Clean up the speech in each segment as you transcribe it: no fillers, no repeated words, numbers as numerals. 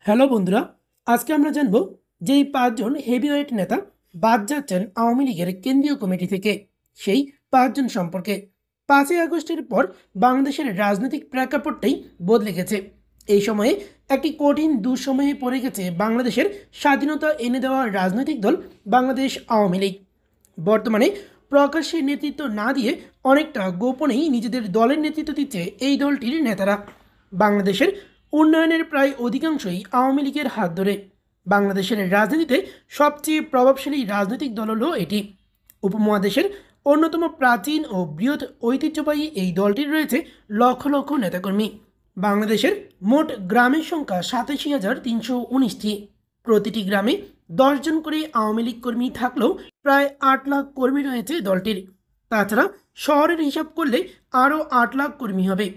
Hello বন্ধুরা, আজকে আমরা জানব যেই পাঁচজন হেভিওয়েট নেতা বাদ যাচ্ছেন আওয়ামী লীগের কেন্দ্রীয় কমিটি থেকে সেই পাঁচজন সম্পর্কে। 5ই আগস্টের পর বাংলাদেশের রাজনৈতিক প্রেক্ষাপটটাই বদলে গেছে। এই সময়ে একটি কঠিন দুঃসময়ে পড়ে গেছে বাংলাদেশের স্বাধীনতা এনে দেওয়া রাজনৈতিক দল বাংলাদেশ আওয়ামী লীগ। বর্তমানে প্রকাশ্যে নেতৃত্ব না দিয়ে অনেকটা গোপনেই নিজেদের দলের নেতৃত্ব দিচ্ছে এই দলটির নেতারা। বাংলাদেশের উন্নয়নের প্রায় অধিকাংশই আওয়ামী লীগের হাত ধরে। বাংলাদেশের রাজনীতিতে সবচেয়ে প্রভাবশালী রাজনৈতিক দল হলো এটি। উপমহাদেশের অন্যতম প্রাচীন ও বৃহৎ ঐতিহ্যবাহী এই দলটির রয়েছে লক্ষ লক্ষ নেতাকর্মী। বাংলাদেশের মোট গ্রামের সংখ্যা 87,319টি। প্রতিটি গ্রামে 10 জন করে আওয়ামী লীগ কর্মী থাকলেও প্রায় 8 লাখ কর্মী রয়েছে দলটির। তাছাড়া শহরের হিসাব করলে আরও 8 লাখ কর্মী হবে।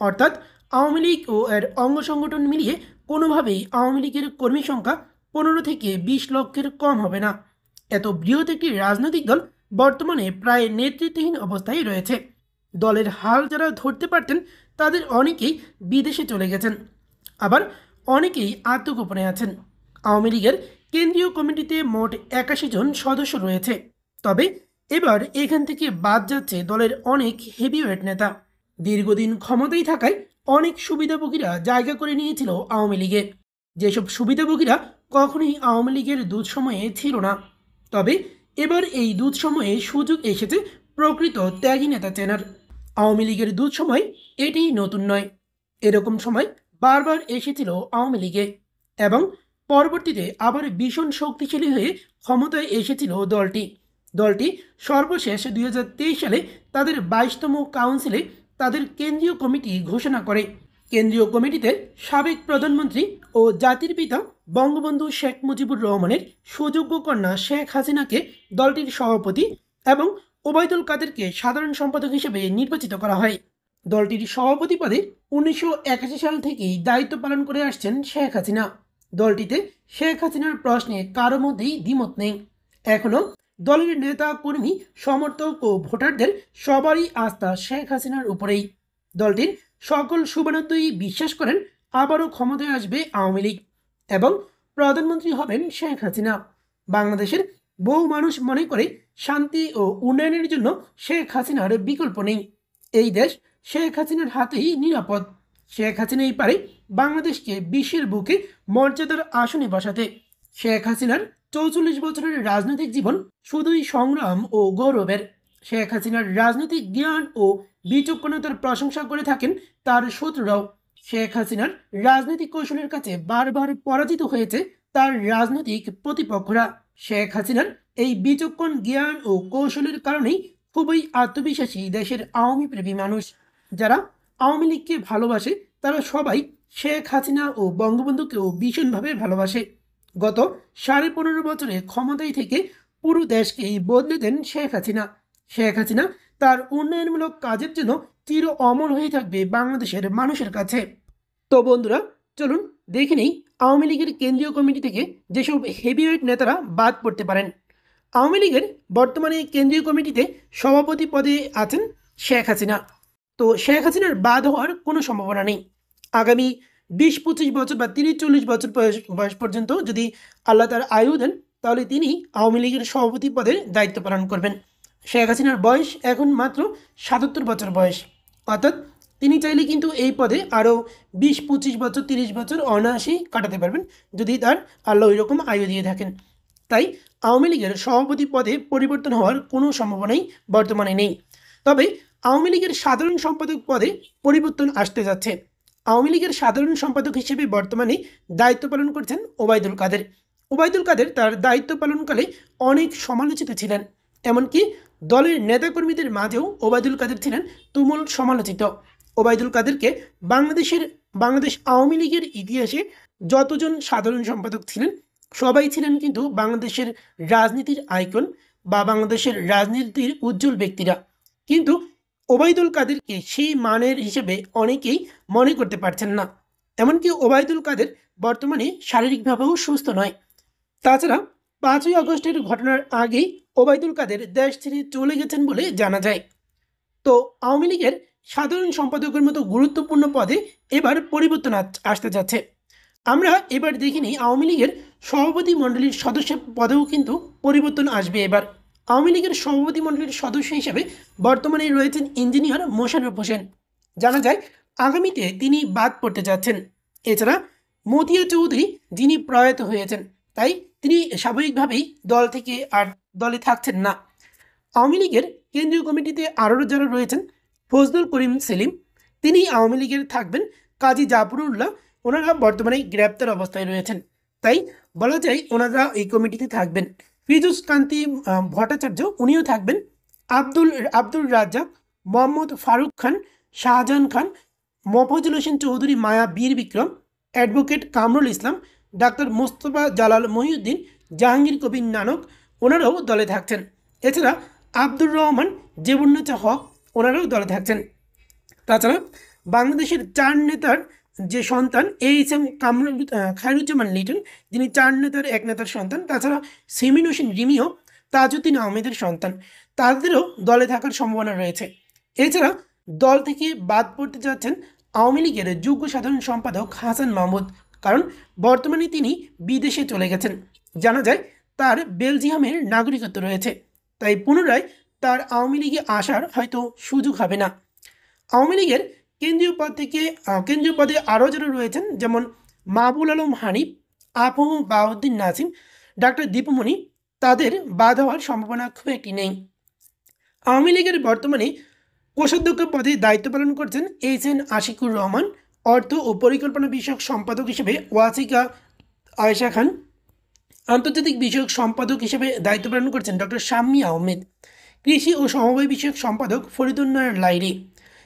অর্থাৎ আওয়ামী লীগ ও এর অঙ্গ সংগঠন মিলিয়ে কোনোভাবেই আওয়ামী লীগের কর্মী সংখ্যা 15 থেকে 20 লক্ষের কম হবে না। এত বৃহৎ একটি রাজনৈতিক দল বর্তমানে প্রায় নেতৃত্বহীন অবস্থায় রয়েছে। দলের হাল যারা ধরতে পারতেন তাদের অনেকেই বিদেশে চলে গেছেন, আবার অনেকেই আত্মগোপনে আছেন। আওয়ামী লীগের কেন্দ্রীয় কমিটিতে মোট 81 জন সদস্য রয়েছে। তবে এবার এখান থেকে বাদ যাচ্ছে দলের অনেক হেভিওয়েট নেতা। দীর্ঘদিন ক্ষমতায় থাকায় অনেক সুবিধাভোগীরা জায়গা করে নিয়েছিল আওয়ামী লীগে। যেসব সুবিধাভোগীরা কখনোই আওয়ামী লীগের দূত সময়ে ছিল না। তবে এবার এই দূত সময়ে সুযোগ এসেছে প্রকৃত ত্যাগী নেতা চেনার। আওয়ামী লীগের দূত সময় এটি নতুন নয়। এরকম সময় বারবার এসেছিল আওয়ামী লীগে এবং পরবর্তীতে আবার ভীষণ শক্তিশালী হয়ে ক্ষমতায় এসেছিল দলটি। দলটি সর্বশেষ 2023 সালে তাদের 22তম কাউন্সিলে তাদের কেন্দ্রীয় কমিটি ঘোষণা করে। কেন্দ্রীয় কমিটিতে সাবেক প্রধানমন্ত্রী ও জাতির পিতা বঙ্গবন্ধু শেখ মুজিবুর রহমানের সুযোগ্য কন্যা শেখ হাসিনাকে দলটির সভাপতি এবং ওবায়দুল কাদেরকে সাধারণ সম্পাদক হিসেবে নির্বাচিত করা হয়। দলটির সভাপতি পদে 1981 সাল থেকেই দায়িত্ব পালন করে আসছেন শেখ হাসিনা। দলটিতে শেখ হাসিনার প্রশ্নে কারো মধ্যেই দ্বিমত নেই। এখনও দলের নেতা কর্মী সমর্থক ও ভোটারদের সবারই আস্থা শেখ হাসিনার উপরেই। দলটির সকল শুভানুদ্দয়ী বিশ্বাস করেন আবারও ক্ষমতায় আসবে আওয়ামী লীগ এবং প্রধানমন্ত্রী হবেন শেখ হাসিনা। বাংলাদেশের বহু মানুষ মনে করে শান্তি ও উন্নয়নের জন্য শেখ হাসিনার বিকল্প নেই। এই দেশ শেখ হাসিনার হাতেই নিরাপদ। শেখ হাসিনাই পারে বাংলাদেশকে বিশ্বের বুকে মর্যাদার আসনে বসাতে। শেখ হাসিনার 44 বছরের রাজনৈতিক জীবন শুধুই সংগ্রাম ও গৌরবের। শেখ হাসিনার রাজনৈতিক জ্ঞান ও বিচক্ষণতার প্রশংসা করে থাকেন তার শত্রুরাও। শেখ হাসিনার রাজনৈতিক কৌশলের কাছে বারবার পরাজিত হয়েছে তার রাজনৈতিক প্রতিপক্ষরা। শেখ হাসিনার এই বিচক্ষণ জ্ঞান ও কৌশলের কারণেই খুবই আত্মবিশ্বাসী দেশের আওয়ামী প্রেমী মানুষ। যারা আওয়ামী লীগকে ভালোবাসে তারা সবাই শেখ হাসিনা ও বঙ্গবন্ধুকেও ভীষণভাবে ভালোবাসে। গত 15.5 বছরে ক্ষমতায় থেকে পুরো দেশকেই বদলে দেন শেখ হাসিনা। শেখ হাসিনা তার উন্নয়নমূলক কাজের জন্য চির অমর হয়ে থাকবে বাংলাদেশের মানুষের কাছে। তো বন্ধুরা, চলুন দেখে নেই আওয়ামী লীগের কেন্দ্রীয় কমিটি থেকে যেসব হেভিওয়েট নেতারা বাদ পড়তে পারেন। আওয়ামী লীগের বর্তমানে কেন্দ্রীয় কমিটিতে সভাপতি পদে আছেন শেখ হাসিনা। তো শেখ হাসিনার বাদ হওয়ার কোনো সম্ভাবনা নেই। আগামী 20-25 বছর বা 30-40 বছর বয়স পর্যন্ত যদি আল্লাহ তার আয়ু দেন তাহলে তিনি আওয়ামী লীগের সভাপতি পদের দায়িত্ব পালন করবেন। শেখ হাসিনার বয়স এখন মাত্র 77 বছর বয়স। অর্থাৎ তিনি চাইলে কিন্তু এই পদে আরও 20-25 বছর 30 বছর অনায়াসেই কাটাতে পারবেন যদি তার আল্লাহ ওই রকম আয়ু দিয়ে থাকেন। তাই আওয়ামী লীগের সভাপতি পদে পরিবর্তন হওয়ার কোনো সম্ভাবনাই বর্তমানে নেই। তবে আওয়ামী লীগের সাধারণ সম্পাদক পদে পরিবর্তন আসতে যাচ্ছে। আওয়ামী লীগের সাধারণ সম্পাদক হিসেবে বর্তমানে দায়িত্ব পালন করছেন ওবায়দুল কাদের। ওবায়দুল কাদের তার দায়িত্ব পালনকালে অনেক সমালোচিত ছিলেন। এমনকি দলের নেতাকর্মীদের মাঝেও ওবায়দুল কাদের ছিলেন তুমুল সমালোচিত। ওবায়দুল কাদেরকে বাংলাদেশ আওয়ামী লীগের ইতিহাসে যতজন সাধারণ সম্পাদক ছিলেন সবাই ছিলেন কিন্তু বাংলাদেশের রাজনীতির আইকন বা বাংলাদেশের রাজনীতির উজ্জ্বল ব্যক্তিরা। কিন্তু ওবায়দুল কাদেরকে সেই মানের হিসেবে অনেকেই মনে করতে পারছেন না। এমনকি ওবায়দুল কাদের বর্তমানে শারীরিকভাবেও সুস্থ নয়। তাছাড়া 5ই আগস্টের ঘটনার আগেই ওবায়দুল কাদের দেশ ছেড়ে চলে গেছেন বলে জানা যায়। তো আওয়ামী লীগের সাধারণ সম্পাদকের মতো গুরুত্বপূর্ণ পদে এবার পরিবর্তন আসতে যাচ্ছে। আমরা এবার দেখে নিই আওয়ামী লীগের সভাপতি মণ্ডলীর সদস্য পদেও কিন্তু পরিবর্তন আসবে এবার। আওয়ামী লীগের সভাপতি মণ্ডলীর সদস্য হিসেবে বর্তমানে রয়েছেন ইঞ্জিনিয়ার মোশাররফ হোসেন। জানা যায় আগামীতে তিনি বাদ পড়তে যাচ্ছেন। এছাড়া মতিয়া চৌধুরী যিনি প্রয়াত হয়েছেন, তাই তিনি স্বাভাবিকভাবেই দল থেকে আর দলে থাকছেন না। আওয়ামী লীগের কেন্দ্রীয় কমিটিতে আরও যারা রয়েছেন, ফজলুল করিম সেলিম তিনি আওয়ামী লীগের থাকবেন। কাজী জাফরুল্লাহ ওনারা বর্তমানে গ্রেপ্তার অবস্থায় রয়েছেন, তাই বলা যায় ওনারা এই কমিটিতে থাকবেন। ফিরোজ কান্তি ভট্টাচার্য উনিও থাকবেন। আব্দুল রাজ্জাক, মোহাম্মদ ফারুক খান, শাহজাহান খান, মফজুল হোসেন চৌধুরী, মায়া বীর বিক্রম, অ্যাডভোকেট কামরুল ইসলাম, ডাক্তার মোস্তফা জালাল মহিউদ্দিন, জাহাঙ্গীর কবির নানক ওনারাও দলে থাকছেন। এছাড়া আব্দুর রহমান জেবুন্নেছা হক ওনারাও দলে থাকছেন। তাছাড়া বাংলাদেশের 4 নেতার যে সন্তান এইচ.এম. খায়রুজ্জামান লিটন, যিনি 4 নেতার এক নেতার সন্তান, তাছাড়া সিমিন হোসেন রিমিও তাজউদ্দিন আহমেদের সন্তান, তাদেরও দলে থাকার সম্ভাবনা রয়েছে। এছাড়া দল থেকে বাদ পড়তে যাচ্ছেন আওয়ামী লীগের যুগ্ম সাধারণ সম্পাদক হাসান মাহমুদ, কারণ বর্তমানে তিনি বিদেশে চলে গেছেন। জানা যায় তার বেলজিয়ামের নাগরিকত্ব রয়েছে, তাই পুনরায় তার আওয়ামী লীগে আসার হয়তো সুযোগ হবে না। আওয়ামী লীগের কেন্দ্রীয় পদে আরও যারা রয়েছেন, যেমন মাহবুল আলম হানিফ, আফম বাউদ্দিন নাসিম, ডাক্তার দীপুমণি, তাদের বাদ হওয়ার সম্ভাবনা খুব একটি নেই। আওয়ামী লীগের বর্তমানে কোষাধ্যক্ষ পদে দায়িত্ব পালন করছেন এইচ.এন. আশিকুর রহমান, অর্থ ও পরিকল্পনা বিষয়ক সম্পাদক হিসেবে ওয়াসিকা আয়েশা খান, আন্তর্জাতিক বিষয়ক সম্পাদক হিসেবে দায়িত্ব পালন করছেন ডক্টর শাম্মী আহমেদ, কৃষি ও সমবায় বিষয়ক সম্পাদক ফরিদুন্নয়ন লাইরি।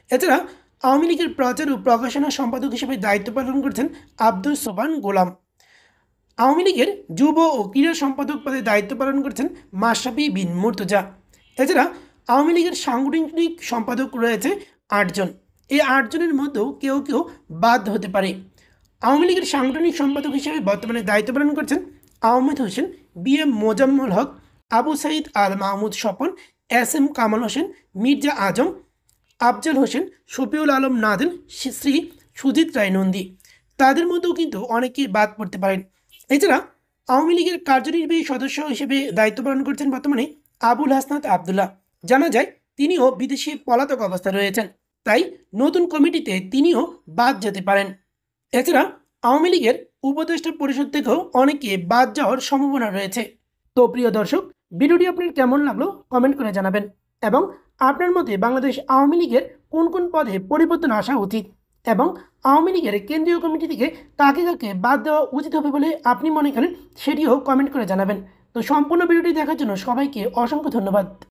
এছাড়া আওয়ামী লীগের প্রচার ও প্রকাশনা সম্পাদক হিসেবে দায়িত্ব পালন করছেন আব্দুল সোবান গোলাম। আওয়ামী লীগের যুব ও ক্রীড়া সম্পাদক পদে দায়িত্ব পালন করছেন মাশরাফি বিন মুর্তজা। এছাড়া আওয়ামী লীগের সাংগঠনিক সম্পাদক রয়েছে 8 জন। এই 8 জনের মধ্যেও কেউ কেউ বাদ হতে পারে। আওয়ামী লীগের সাংগঠনিক সম্পাদক হিসেবে বর্তমানে দায়িত্ব পালন করছেন আহমেদ হোসেন, বি.এম. মোজাম্মেল হক, আবু সাইদ আল মাহমুদ স্বপন, এস.এম. কামাল হোসেন, মির্জা আজম, আফজাল হোসেন, শফিউল আলম নাদেল, শ্রী সুজিত রায় নন্দী। তাদের মধ্যেও কিন্তু অনেকেই বাদ পড়তে পারেন। এছাড়া আওয়ামী লীগের কার্যনির্বাহী সদস্য হিসেবে দায়িত্ব পালন করছেন বর্তমানে আবুল হাসনাত আবদুল্লাহ। জানা যায় তিনিও বিদেশে পলাতক অবস্থায় রয়েছেন, তাই নতুন কমিটিতে তিনিও বাদ যেতে পারেন। এছাড়া আওয়ামী লীগের উপদেষ্টা পরিষদ থেকেও অনেকে বাদ যাওয়ার সম্ভাবনা রয়েছে। তো প্রিয় দর্শক, ভিডিওটি আপনার কেমন লাগলো কমেন্ট করে জানাবেন, এবং আপনার মতে বাংলাদেশ আওয়ামী লীগের কোন কোন পদে পরিবর্তন আসা উচিত, এবং আওয়ামী লীগের কেন্দ্রীয় কমিটি থেকে কাকে কাকে বাদ দেওয়া উচিত হবে বলে আপনি মনে করেন সেটিও কমেন্ট করে জানাবেন। তো সম্পূর্ণ ভিডিওটি দেখার জন্য সবাইকে অসংখ্য ধন্যবাদ।